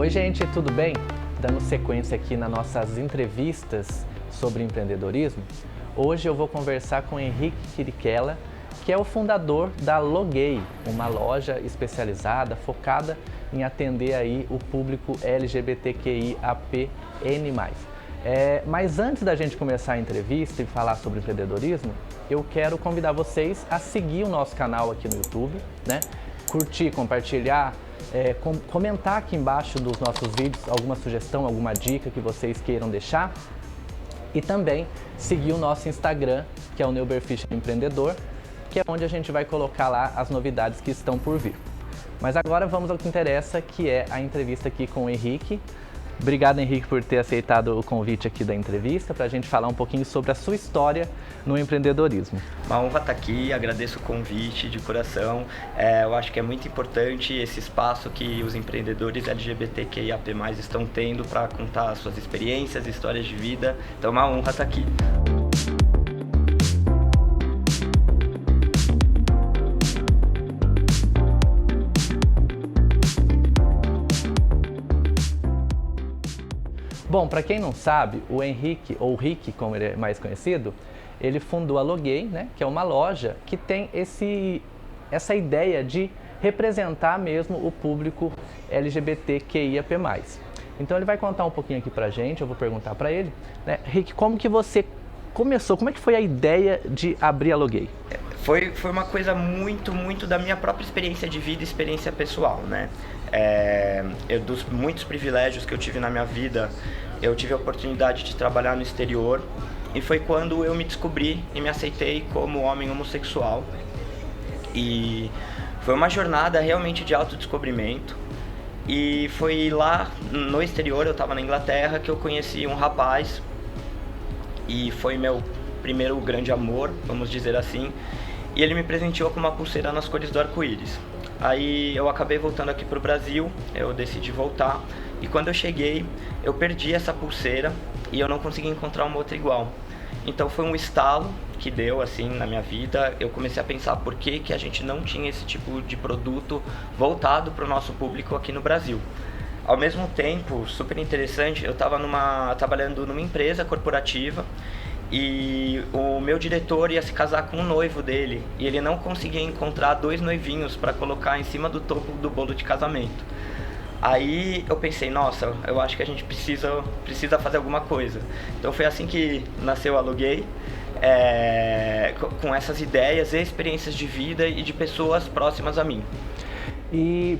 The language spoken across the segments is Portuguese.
Oi gente, tudo bem? Dando sequência aqui nas nossas entrevistas sobre empreendedorismo, hoje eu vou conversar com Henrique Quiriquela, que é o fundador da Loguei, uma loja especializada, focada em atender aí o público LGBTQIAPN+. Mas antes da gente começar a entrevista e falar sobre empreendedorismo, eu quero convidar vocês a seguir o nosso canal aqui no YouTube, né? Curtir, compartilhar, comentar aqui embaixo dos nossos vídeos alguma sugestão, alguma dica que vocês queiram deixar. E também seguir o nosso Instagram, que é o Neuberfish Empreendedor, que é onde a gente vai colocar lá as novidades que estão por vir. Mas agora vamos ao que interessa, que é a entrevista aqui com o Henrique. Obrigado, Henrique, por ter aceitado o convite aqui da entrevista para a gente falar um pouquinho sobre a sua história no empreendedorismo. Uma honra estar aqui, agradeço o convite de coração. Eu acho que é muito importante esse espaço que os empreendedores LGBTQIAP+, estão tendo para contar suas experiências, histórias de vida. Então é uma honra estar aqui. Bom, para quem não sabe, o Henrique, ou Rick, como ele é mais conhecido, ele fundou a Loguei, né, que é uma loja que tem essa ideia de representar mesmo o público LGBTQIAP+. Então ele vai contar um pouquinho aqui pra gente, eu vou perguntar para ele, né, Rick, como que você começou, como é que foi a ideia de abrir a Loguei? Foi uma coisa muito da minha própria experiência de vida, experiência pessoal, né? Dos muitos privilégios que eu tive na minha vida, eu tive a oportunidade de trabalhar no exterior e foi quando eu me descobri e me aceitei como homem homossexual. E foi uma jornada realmente de autodescobrimento. E foi lá no exterior, eu estava na Inglaterra, que eu conheci um rapaz e foi meu primeiro grande amor, vamos dizer assim. E ele me presenteou com uma pulseira nas cores do arco-íris. Aí eu acabei voltando aqui para o Brasil, eu decidi voltar. E quando eu cheguei, eu perdi essa pulseira e eu não consegui encontrar uma outra igual. Então foi um estalo que deu assim na minha vida. Eu comecei a pensar por que a gente não tinha esse tipo de produto voltado para o nosso público aqui no Brasil. Ao mesmo tempo, super interessante, eu estava trabalhando numa empresa corporativa e o meu diretor ia se casar com o noivo dele e ele não conseguia encontrar 2 noivinhos para colocar em cima do topo do bolo de casamento. Aí eu pensei, nossa, eu acho que a gente precisa fazer alguma coisa. Então foi assim que nasceu a Loguei, com essas ideias e experiências de vida e de pessoas próximas a mim. E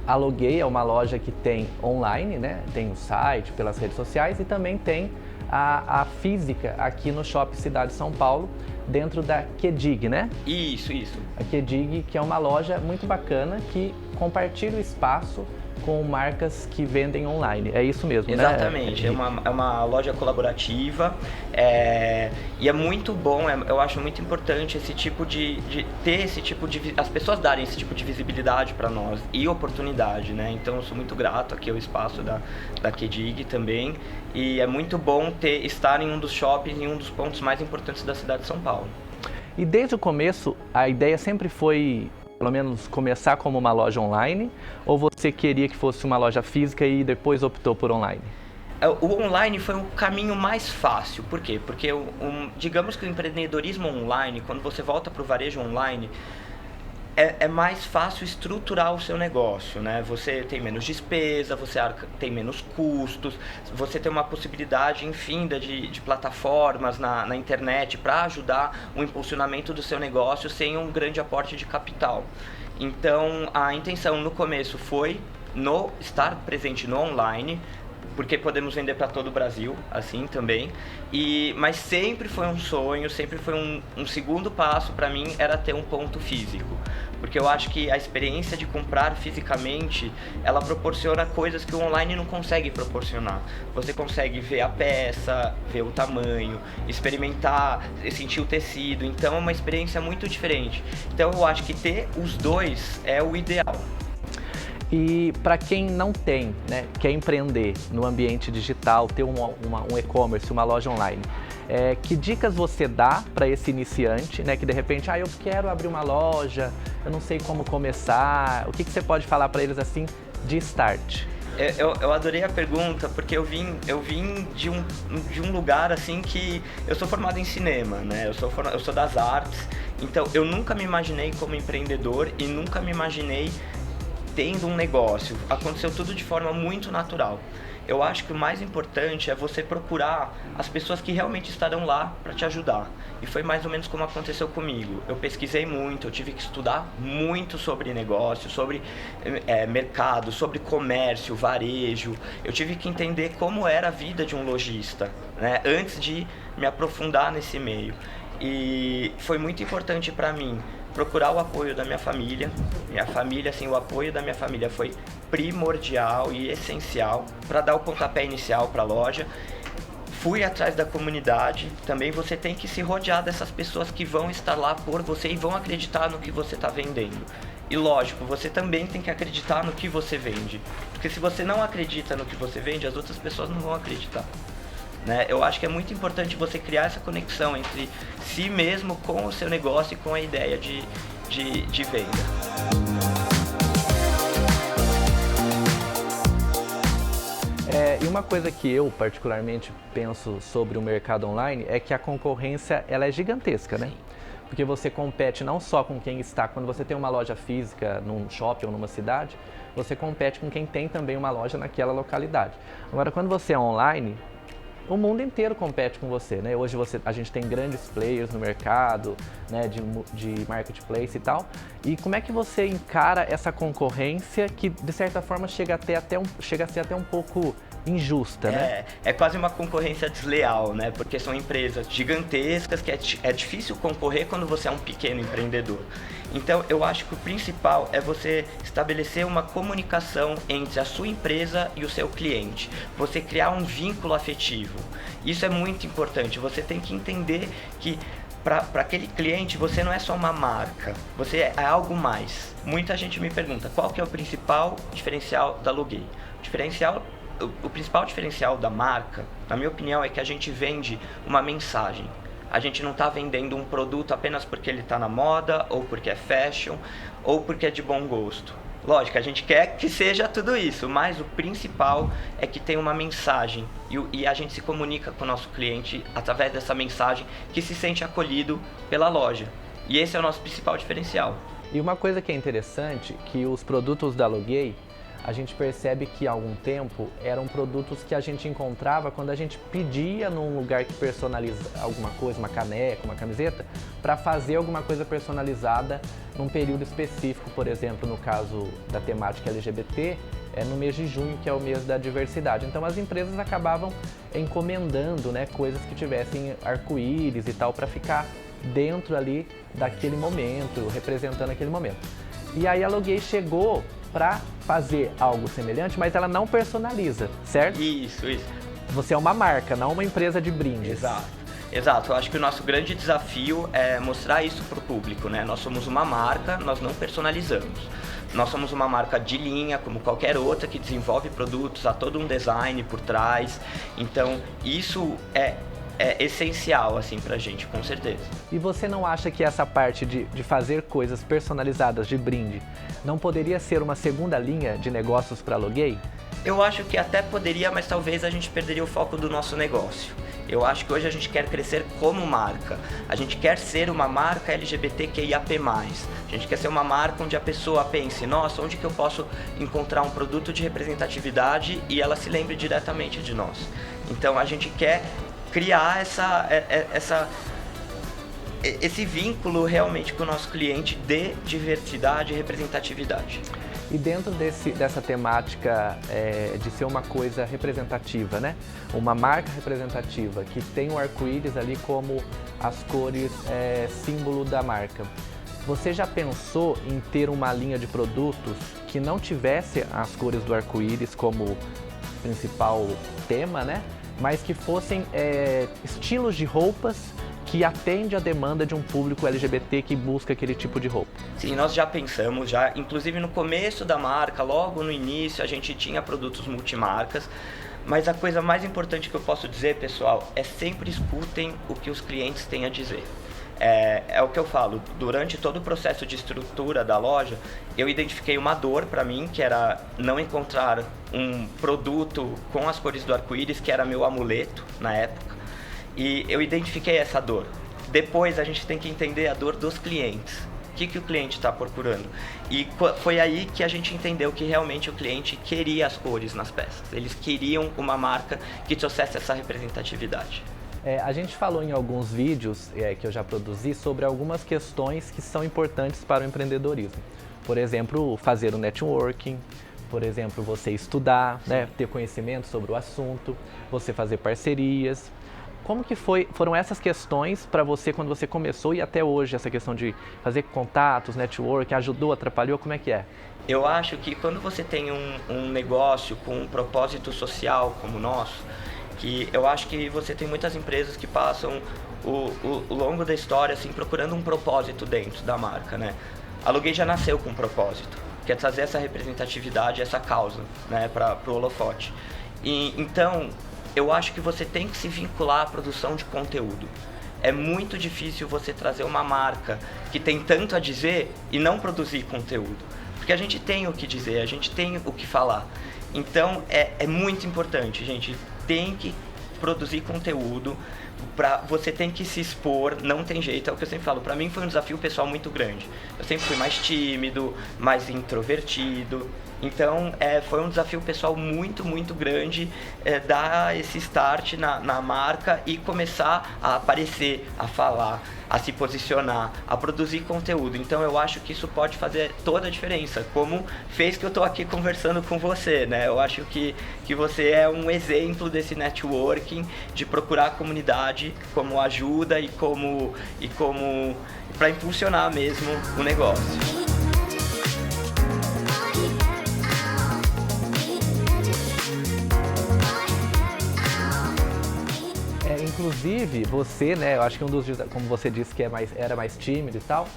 a Loguei é uma loja que tem online, né? Tem o site, pelas redes sociais, e também tem a física aqui no Shopping Cidade São Paulo, dentro da Quedig, né? Isso. A Quedig, que é uma loja muito bacana que compartilha o espaço com marcas que vendem online. É isso mesmo, Exatamente, né? É uma loja colaborativa e é muito bom, eu acho muito importante esse tipo de ter esse tipo de... as pessoas darem esse tipo de visibilidade para nós e oportunidade, né? Então eu sou muito grato aqui ao espaço da Quedig também e é muito bom estar em um dos shoppings, em um dos pontos mais importantes da cidade de São Paulo. E desde o começo, a ideia sempre foi, pelo menos, começar como uma loja online, ou você queria que fosse uma loja física e depois optou por online? O online foi o caminho mais fácil. Por quê? Porque digamos que o empreendedorismo online, quando você volta para o varejo online, é mais fácil estruturar o seu negócio, né? Você tem menos despesa, você tem menos custos, você tem uma possibilidade infinda de plataformas na internet para ajudar o impulsionamento do seu negócio sem um grande aporte de capital. Então, a intenção no começo foi estar presente no online, porque podemos vender para todo o Brasil, assim também. Mas sempre foi um sonho, sempre foi um segundo passo para mim, era ter um ponto físico. Porque eu acho que a experiência de comprar fisicamente, ela proporciona coisas que o online não consegue proporcionar. Você consegue ver a peça, ver o tamanho, experimentar, sentir o tecido. Então é uma experiência muito diferente. Então eu acho que ter os dois é o ideal. E para quem não tem, né, quer empreender no ambiente digital, ter um e-commerce, uma loja online, que dicas você dá para esse iniciante, né, que de repente, eu quero abrir uma loja, eu não sei como começar, o que você pode falar para eles assim de start? Eu adorei a pergunta, porque eu vim de um lugar assim que eu sou formado em cinema, né? Eu sou das artes, então eu nunca me imaginei como empreendedor e nunca me imaginei tendo um negócio. Aconteceu tudo de forma muito natural. Eu acho que o mais importante é você procurar as pessoas que realmente estarão lá para te ajudar. E foi mais ou menos como aconteceu comigo. Eu pesquisei muito, eu tive que estudar muito sobre negócio, sobre mercado, sobre comércio, varejo. Eu tive que entender como era a vida de um lojista, né, antes de me aprofundar nesse meio. E foi muito importante para mim procurar o apoio da minha família. Minha família, assim, o apoio da minha família foi primordial e essencial para dar o pontapé inicial para a loja. Fui atrás da comunidade. Também você tem que se rodear dessas pessoas que vão estar lá por você e vão acreditar no que você está vendendo. E lógico, você também tem que acreditar no que você vende. Porque se você não acredita no que você vende, as outras pessoas não vão acreditar. Né? Eu acho que é muito importante você criar essa conexão entre si mesmo com o seu negócio e com a ideia de venda. E uma coisa que eu particularmente penso sobre o mercado online é que a concorrência ela é gigantesca, né? Porque você compete não só com quem está, quando você tem uma loja física num shopping ou numa cidade, você compete com quem tem também uma loja naquela localidade. Agora, quando você é online, o mundo inteiro compete com você, né? Hoje a gente tem grandes players no mercado, né, de marketplace e tal. E como é que você encara essa concorrência que, de certa forma, chega a ser até um pouco injusta, né? É quase uma concorrência desleal, né? Porque são empresas gigantescas que é difícil concorrer quando você é um pequeno empreendedor. Então, eu acho que o principal é você estabelecer uma comunicação entre a sua empresa e o seu cliente. Você criar um vínculo afetivo. Isso é muito importante. Você tem que entender que para aquele cliente você não é só uma marca, você é algo mais. Muita gente me pergunta qual que é o principal diferencial da Loguei. O principal diferencial da marca, na minha opinião, é que a gente vende uma mensagem. A gente não está vendendo um produto apenas porque ele está na moda, ou porque é fashion, ou porque é de bom gosto. Lógico, a gente quer que seja tudo isso, mas o principal é que tem uma mensagem e a gente se comunica com o nosso cliente através dessa mensagem que se sente acolhido pela loja. E esse é o nosso principal diferencial. E uma coisa que é interessante, que os produtos da Loguei, a gente percebe que há algum tempo eram produtos que a gente encontrava quando a gente pedia num lugar que personaliza alguma coisa, uma caneca, uma camiseta, para fazer alguma coisa personalizada num período específico, por exemplo, no caso da temática LGBT, no mês de junho, que é o mês da diversidade. Então as empresas acabavam encomendando, né, coisas que tivessem arco-íris e tal, para ficar dentro ali daquele momento, representando aquele momento. E aí a Loguei chegou para fazer algo semelhante, mas ela não personaliza, certo? Isso. Você é uma marca, não uma empresa de brindes. Exato. Eu acho que o nosso grande desafio é mostrar isso para o público, né? Nós somos uma marca, nós não personalizamos. Nós somos uma marca de linha, como qualquer outra, que desenvolve produtos, há todo um design por trás. Então, isso é essencial, assim, pra gente, com certeza. E você não acha que essa parte de fazer coisas personalizadas de brinde não poderia ser uma segunda linha de negócios para a Loguei? Eu acho que até poderia, mas talvez a gente perderia o foco do nosso negócio. Eu acho que hoje a gente quer crescer como marca. A gente quer ser uma marca LGBTQIAP+. A gente quer ser uma marca onde a pessoa pense, nossa, onde que eu posso encontrar um produto de representatividade e ela se lembre diretamente de nós. Então a gente quer criar esse vínculo realmente com o nosso cliente de diversidade e representatividade. E dentro dessa temática de ser uma coisa representativa, né? Uma marca representativa que tem o arco-íris ali como as cores símbolo da marca. Você já pensou em ter uma linha de produtos que não tivesse as cores do arco-íris como principal tema, né? Mas que fossem estilos de roupas que atende à demanda de um público LGBT que busca aquele tipo de roupa? Sim, nós já pensamos, inclusive no começo da marca, logo no início, a gente tinha produtos multimarcas, mas a coisa mais importante que eu posso dizer, pessoal, é sempre escutem o que os clientes têm a dizer. É o que eu falo, durante todo o processo de estrutura da loja, eu identifiquei uma dor para mim, que era não encontrar um produto com as cores do arco-íris, que era meu amuleto na época, e eu identifiquei essa dor. Depois a gente tem que entender a dor dos clientes. O que o cliente está procurando? E foi aí que a gente entendeu que realmente o cliente queria as cores nas peças. Eles queriam uma marca que trouxesse essa representatividade. A gente falou em alguns vídeos que eu já produzi sobre algumas questões que são importantes para o empreendedorismo. Por exemplo, fazer o networking, por exemplo, você estudar, né, ter conhecimento sobre o assunto, você fazer parcerias. Como que foram essas questões para você quando você começou e até hoje, essa questão de fazer contatos, network, ajudou, atrapalhou, como é que é? Eu acho que quando você tem um negócio com um propósito social como o nosso, que eu acho que você tem muitas empresas que passam o longo da história assim, procurando um propósito dentro da marca, né? A Loguei já nasceu com um propósito, que é trazer essa representatividade, essa causa, né, para o holofote. E, então, eu acho que você tem que se vincular à produção de conteúdo. É muito difícil você trazer uma marca que tem tanto a dizer e não produzir conteúdo. Porque a gente tem o que dizer, a gente tem o que falar. Então, é muito importante, gente. Tem que produzir conteúdo, você tem que se expor, não tem jeito, é o que eu sempre falo. Pra mim foi um desafio pessoal muito grande. Eu sempre fui mais tímido, mais introvertido. Então, foi um desafio pessoal muito, muito grande dar esse start na marca e começar a aparecer, a falar, a se posicionar, a produzir conteúdo. Então, eu acho que isso pode fazer toda a diferença, como fez que eu tô aqui conversando com você, né? Eu acho que você é um exemplo desse networking, de procurar a comunidade como ajuda e como para impulsionar mesmo o negócio. Inclusive, você, né, eu acho que como você disse que era mais tímido e tal,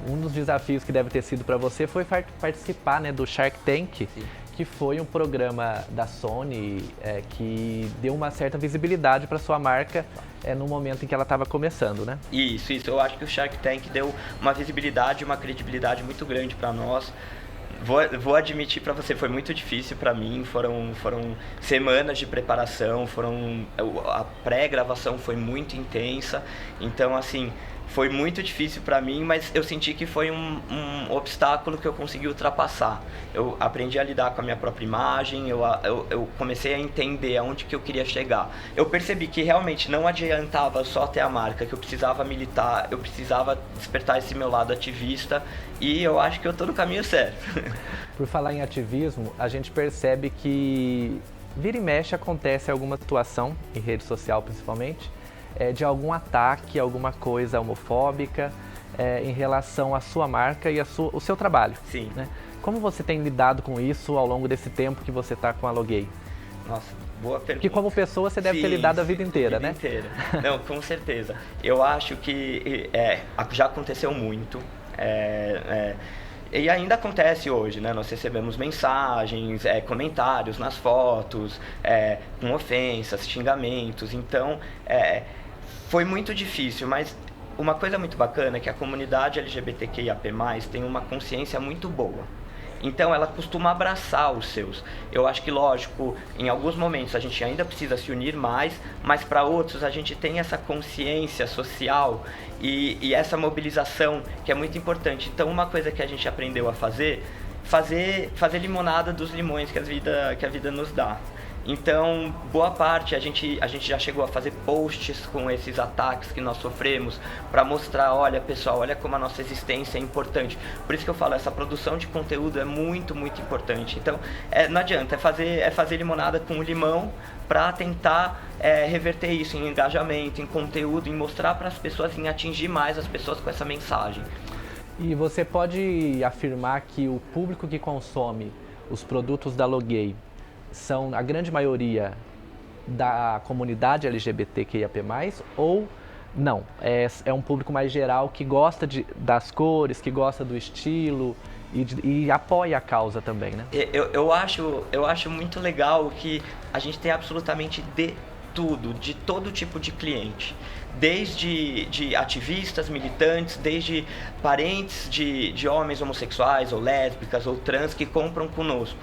um dos desafios que deve ter sido para você foi participar, né, do Shark Tank, sim, que foi um programa da Sony que deu uma certa visibilidade para sua marca no momento em que ela estava começando, né? Isso. Eu acho que o Shark Tank deu uma visibilidade, uma credibilidade muito grande para nós. Vou admitir para você, foi muito difícil para mim, foram semanas de preparação, a pré-gravação foi muito intensa, então assim, foi muito difícil para mim, mas eu senti que foi um obstáculo que eu consegui ultrapassar. Eu aprendi a lidar com a minha própria imagem, eu comecei a entender aonde que eu queria chegar. Eu percebi que realmente não adiantava só ter a marca, que eu precisava militar, eu precisava despertar esse meu lado ativista, e eu acho que eu tô no caminho certo. Por falar em ativismo, a gente percebe que vira e mexe acontece alguma situação, em rede social principalmente, de algum ataque, alguma coisa homofóbica em relação à sua marca e o seu trabalho. Sim. Né? Como você tem lidado com isso ao longo desse tempo que você está com a Loguei? Nossa, boa pergunta. Porque como pessoa você deve ter lidado a vida inteira, né? Inteira. Não, com certeza. Eu acho que já aconteceu muito. E ainda acontece hoje, né? Nós recebemos mensagens, comentários nas fotos, com ofensas, xingamentos. Então, foi muito difícil, mas uma coisa muito bacana é que a comunidade LGBTQIAP+, tem uma consciência muito boa. Então ela costuma abraçar os seus. Eu acho que, lógico, em alguns momentos a gente ainda precisa se unir mais, mas para outros a gente tem essa consciência social e essa mobilização que é muito importante. Então uma coisa que a gente aprendeu a fazer limonada dos limões que a vida nos dá. Então, boa parte, a gente já chegou a fazer posts com esses ataques que nós sofremos para mostrar, olha pessoal, olha como a nossa existência é importante. Por isso que eu falo, essa produção de conteúdo é muito, muito importante. Então, não adianta, é fazer limonada com limão para tentar reverter isso em engajamento, em conteúdo, em mostrar para as pessoas, em atingir mais as pessoas com essa mensagem. E você pode afirmar que o público que consome os produtos da Loguei são a grande maioria da comunidade LGBTQIAP+, ou não? É um público mais geral que gosta das cores, que gosta do estilo e apoia a causa também, né? Eu acho muito legal que a gente tem absolutamente de tudo, de todo tipo de cliente. Desde de ativistas, militantes, desde parentes de homens homossexuais ou lésbicas ou trans que compram conosco.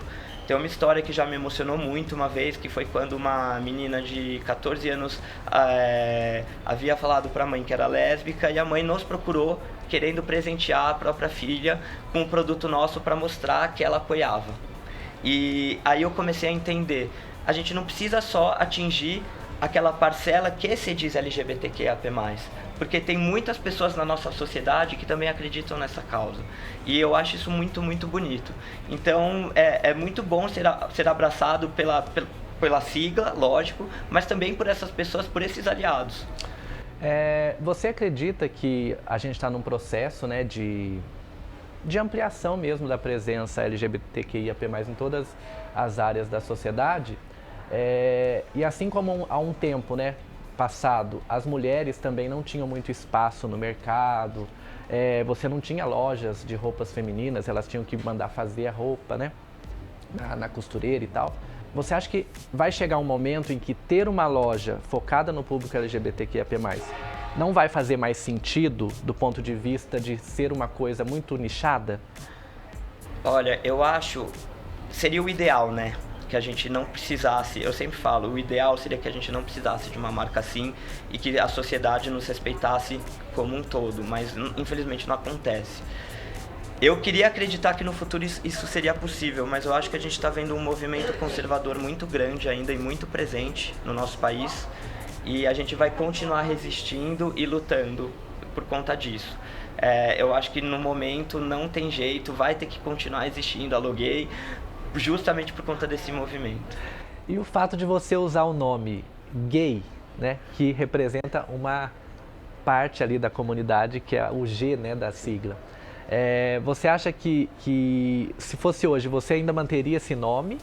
Tem uma história que já me emocionou muito uma vez, que foi quando uma menina de 14 anos havia falado para a mãe que era lésbica, e a mãe nos procurou querendo presentear a própria filha com um produto nosso para mostrar que ela apoiava. E aí eu comecei a entender, a gente não precisa só atingir aquela parcela que se diz LGBTQIAP+, porque tem muitas pessoas na nossa sociedade que também acreditam nessa causa. E eu acho isso muito, muito bonito. Então, é muito bom ser abraçado pela sigla, lógico, mas também por essas pessoas, por esses aliados. Você acredita que a gente está num processo, né, de ampliação mesmo da presença LGBTQIAP+, em todas as áreas da sociedade? E assim como há um tempo, né, passado, as mulheres também não tinham muito espaço no mercado, você não tinha lojas de roupas femininas, elas tinham que mandar fazer a roupa, né, na costureira e tal. Você acha que vai chegar um momento em que ter uma loja focada no público LGBTQIAP+, não vai fazer mais sentido do ponto de vista de ser uma coisa muito nichada? Olha, eu acho, seria o ideal, né? Que a gente não precisasse, eu sempre falo, o ideal seria que a gente não precisasse de uma marca assim e que a sociedade nos respeitasse como um todo, mas infelizmente não acontece. Eu queria acreditar que no futuro isso seria possível, mas eu acho que a gente está vendo um movimento conservador muito grande ainda e muito presente no nosso país, e a gente vai continuar resistindo e lutando por conta disso. Eu acho que no momento não tem jeito, vai ter que continuar existindo a Loguei, justamente por conta desse movimento. E o fato de você usar o nome gay, né, que representa uma parte ali da comunidade, que é o G, né, da sigla. Você acha que se fosse hoje, você ainda manteria esse nome?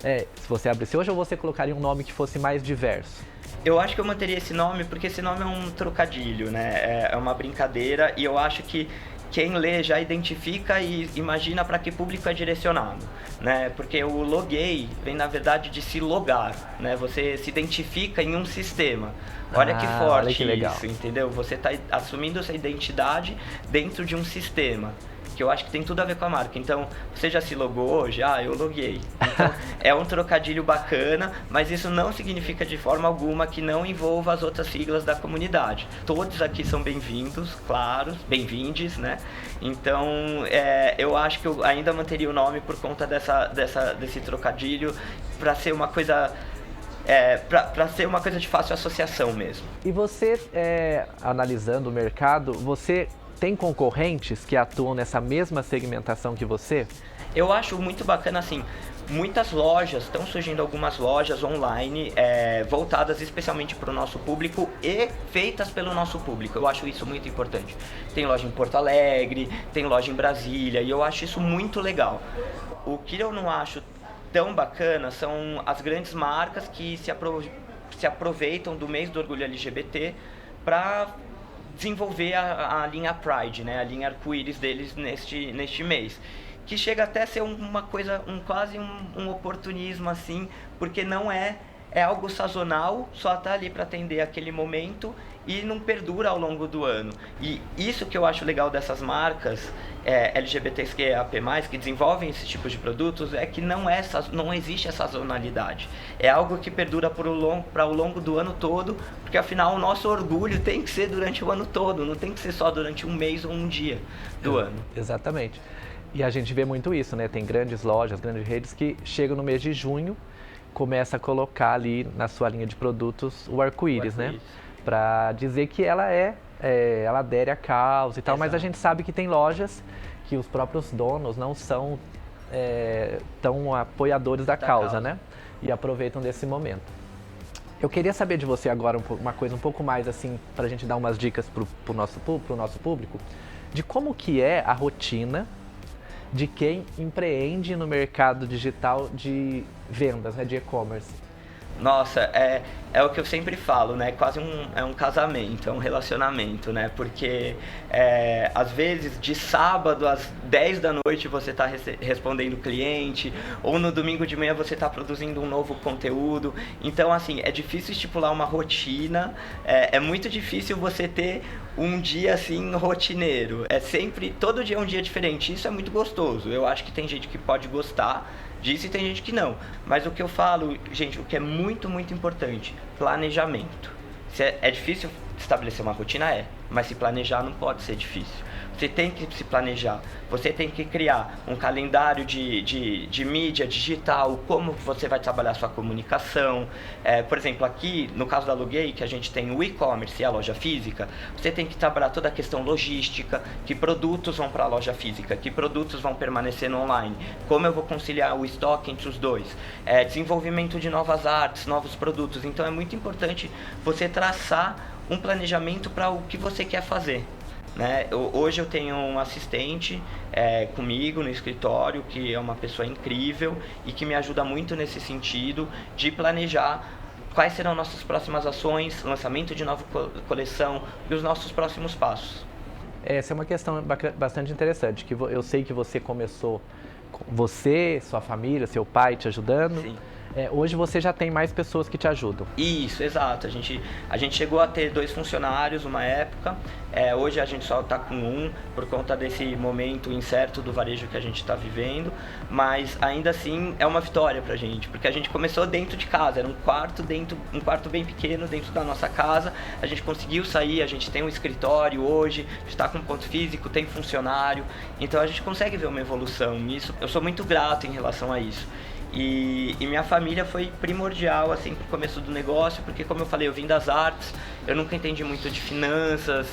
Se você abrisse hoje, ou você colocaria um nome que fosse mais diverso? Eu acho que eu manteria esse nome porque esse nome é um trocadilho, né? É uma brincadeira, e eu acho que quem lê já identifica e imagina para que público é direcionado, né? Porque o loguei vem, na verdade, de se logar, né? Você se identifica em um sistema. Olha que forte, olha que legal. isso, entendeu? Você está assumindo essa identidade dentro de um sistema, que eu acho que tem tudo a ver com a marca. Então, você já se logou? Já, eu loguei. Então, é um trocadilho bacana, mas isso não significa de forma alguma que não envolva as outras siglas da comunidade. Todos aqui são bem-vindos, claro, bem-vindes, né? Então, eu acho que eu ainda manteria o nome por conta desse trocadilho, para ser uma coisa... para ser uma coisa de fácil associação mesmo. E você, analisando o mercado, você tem concorrentes que atuam nessa mesma segmentação que você? Eu acho muito bacana, assim, muitas lojas, estão surgindo algumas lojas online voltadas especialmente para o nosso público e feitas pelo nosso público. Eu acho isso muito importante. Tem loja em Porto Alegre, tem loja em Brasília, e eu acho isso muito legal. O que eu não acho tão bacana são as grandes marcas que se aproveitam do mês do orgulho LGBT para desenvolver a linha Pride, né? A linha arco-íris deles neste mês, que chega até a ser uma coisa, quase um oportunismo, assim, porque não é algo sazonal, só tá ali para atender aquele momento e não perdura ao longo do ano. E isso que eu acho legal dessas marcas LGBTQIAP+, que desenvolvem esse tipo de produtos, é que não existe essa sazonalidade. É algo que perdura para o longo do ano todo, porque afinal o nosso orgulho tem que ser durante o ano todo, não tem que ser só durante um mês ou um dia do ano. Exatamente. E a gente vê muito isso, né? Tem grandes lojas, grandes redes que chegam no mês de junho, começa a colocar ali na sua linha de produtos o arco-íris, né? Para dizer que ela ela adere à causa e tal. Exato. Mas a gente sabe que tem lojas que os próprios donos não são tão apoiadores da causa, né? E aproveitam desse momento. Eu queria saber de você agora uma coisa um pouco mais assim, para a gente dar umas dicas pro nosso público, de como que é a rotina de quem empreende no mercado digital de vendas, né, de e-commerce. Nossa, é o que eu sempre falo, né? Quase é um casamento, é um relacionamento, né? Porque às vezes de sábado às 10 da noite você está respondendo cliente, ou no domingo de manhã você está produzindo um novo conteúdo. Então, assim, é difícil estipular uma rotina, é muito difícil você ter um dia assim rotineiro. É sempre, todo dia é um dia diferente. Isso é muito gostoso. Eu acho que tem gente que pode gostar disso e tem gente que não. Mas o que eu falo, gente, o que é muito, muito importante, planejamento. Se é difícil estabelecer uma rotina, mas se planejar não pode ser difícil. Você tem que se planejar, você tem que criar um calendário de mídia digital, como você vai trabalhar sua comunicação. Por exemplo, aqui, no caso da Aluguei, que a gente tem o e-commerce e a loja física, você tem que trabalhar toda a questão logística, que produtos vão para a loja física, que produtos vão permanecer no online, como eu vou conciliar o estoque entre os dois, desenvolvimento de novas artes, novos produtos. Então é muito importante você traçar um planejamento para o que você quer fazer. Né? Hoje eu tenho um assistente comigo no escritório, que é uma pessoa incrível e que me ajuda muito nesse sentido de planejar quais serão nossas próximas ações, lançamento de nova coleção e os nossos próximos passos. Essa é uma questão bastante interessante, que eu sei que você começou, você, sua família, seu pai te ajudando. Sim. Hoje você já tem mais pessoas que te ajudam. Isso, exato. A gente chegou a ter 2 funcionários uma época. Hoje a gente só está com 1 por conta desse momento incerto do varejo que a gente está vivendo. Mas ainda assim é uma vitória pra gente, porque a gente começou dentro de casa. Era um quarto bem pequeno dentro da nossa casa. A gente conseguiu sair, a gente tem um escritório hoje, a gente está com ponto físico, tem funcionário. Então a gente consegue ver uma evolução. Isso, eu sou muito grato em relação a isso. E minha família foi primordial assim pro começo do negócio, porque como eu falei, eu vim das artes, eu nunca entendi muito de finanças,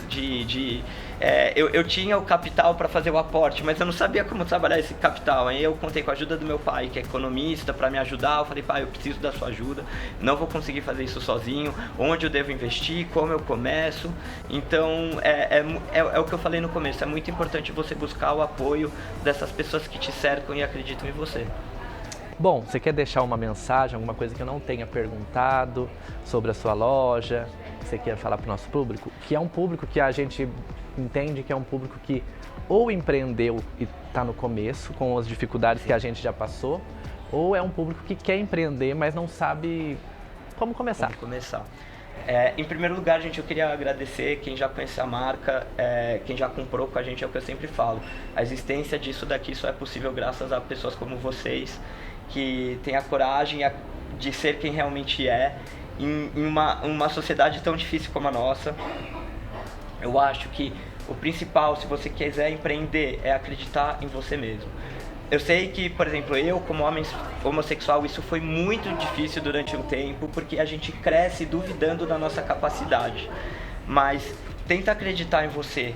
eu tinha o capital para fazer o aporte, mas eu não sabia como trabalhar esse capital. Aí eu contei com a ajuda do meu pai, que é economista, para me ajudar. Eu falei, pai, eu preciso da sua ajuda, não vou conseguir fazer isso sozinho, onde eu devo investir, como eu começo. Então é o que eu falei no começo, é muito importante você buscar o apoio dessas pessoas que te cercam e acreditam em você. Bom, você quer deixar uma mensagem, alguma coisa que eu não tenha perguntado sobre a sua loja, que você quer falar para o nosso público? Que é um público que a gente entende que é um público que ou empreendeu e está no começo, com as dificuldades que a gente já passou, ou é um público que quer empreender, mas não sabe como começar. Como começar. Em primeiro lugar, gente, eu queria agradecer quem já conhece a marca, quem já comprou com a gente, é o que eu sempre falo. A existência disso daqui só é possível graças a pessoas como vocês, que têm a coragem de ser quem realmente é em uma sociedade tão difícil como a nossa. Eu acho que o principal, se você quiser empreender, é acreditar em você mesmo. Eu sei que, por exemplo, eu como homem homossexual, isso foi muito difícil durante um tempo, porque a gente cresce duvidando da nossa capacidade. Mas tenta acreditar em você.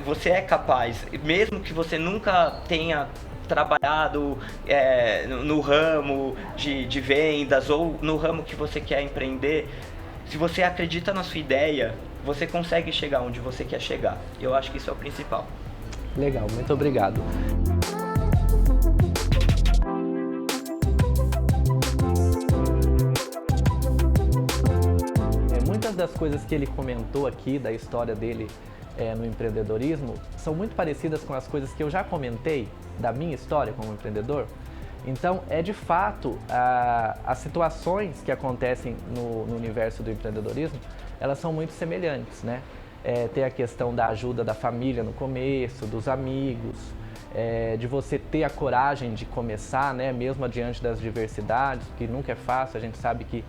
Você é capaz, mesmo que você nunca tenha trabalhado no ramo de vendas ou no ramo que você quer empreender. Se você acredita na sua ideia, você consegue chegar onde você quer chegar. Eu acho que isso é o principal. Legal, muito obrigado. Muitas das coisas que ele comentou aqui, da história dele no empreendedorismo, são muito parecidas com as coisas que eu já comentei da minha história como empreendedor. Então, de fato, as situações que acontecem no universo do empreendedorismo, elas são muito semelhantes, né? Tem a questão da ajuda da família no começo, dos amigos, de você ter a coragem de começar, né? Mesmo adiante das diversidades, que nunca é fácil, a gente sabe que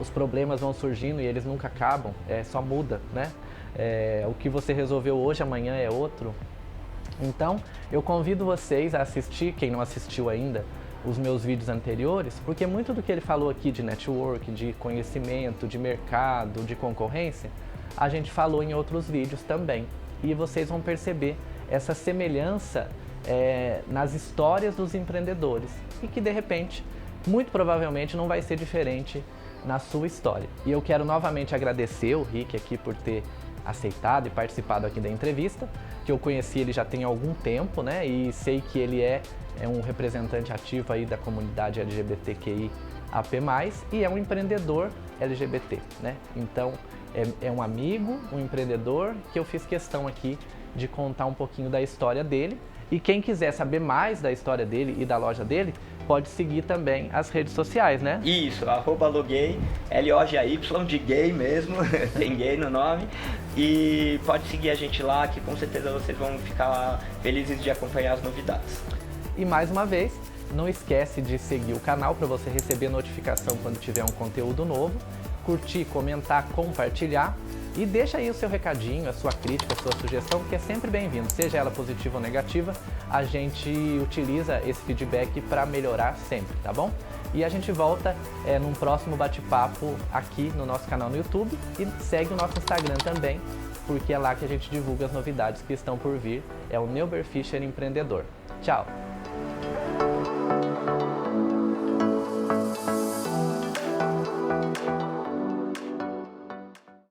os problemas vão surgindo e eles nunca acabam, só muda, né? O que você resolveu hoje, amanhã é outro. Então, eu convido vocês a assistir, quem não assistiu ainda, os meus vídeos anteriores, porque muito do que ele falou aqui de network, de conhecimento, de mercado, de concorrência, a gente falou em outros vídeos também. E vocês vão perceber essa semelhança nas histórias dos empreendedores e que, de repente, muito provavelmente não vai ser diferente na sua história. E eu quero novamente agradecer o Rick aqui por ter aceitado e participado aqui da entrevista, que eu conheci ele já tem algum tempo, né? E sei que ele é um representante ativo aí da comunidade LGBTQI+, AP+, e é um empreendedor LGBT, né? Então, é um amigo, um empreendedor, que eu fiz questão aqui de contar um pouquinho da história dele. E quem quiser saber mais da história dele e da loja dele, pode seguir também as redes sociais, né? Isso, @logay, L-O-G-A-Y, de gay mesmo, tem gay no nome. E pode seguir a gente lá, que com certeza vocês vão ficar felizes de acompanhar as novidades. E mais uma vez, não esquece de seguir o canal para você receber notificação quando tiver um conteúdo novo, curtir, comentar, compartilhar. E deixa aí o seu recadinho, a sua crítica, a sua sugestão, que é sempre bem-vindo, seja ela positiva ou negativa, a gente utiliza esse feedback para melhorar sempre, tá bom? E a gente volta num próximo bate-papo aqui no nosso canal no YouTube e segue o nosso Instagram também, porque é lá que a gente divulga as novidades que estão por vir, é o Neuber Fischer Empreendedor. Tchau!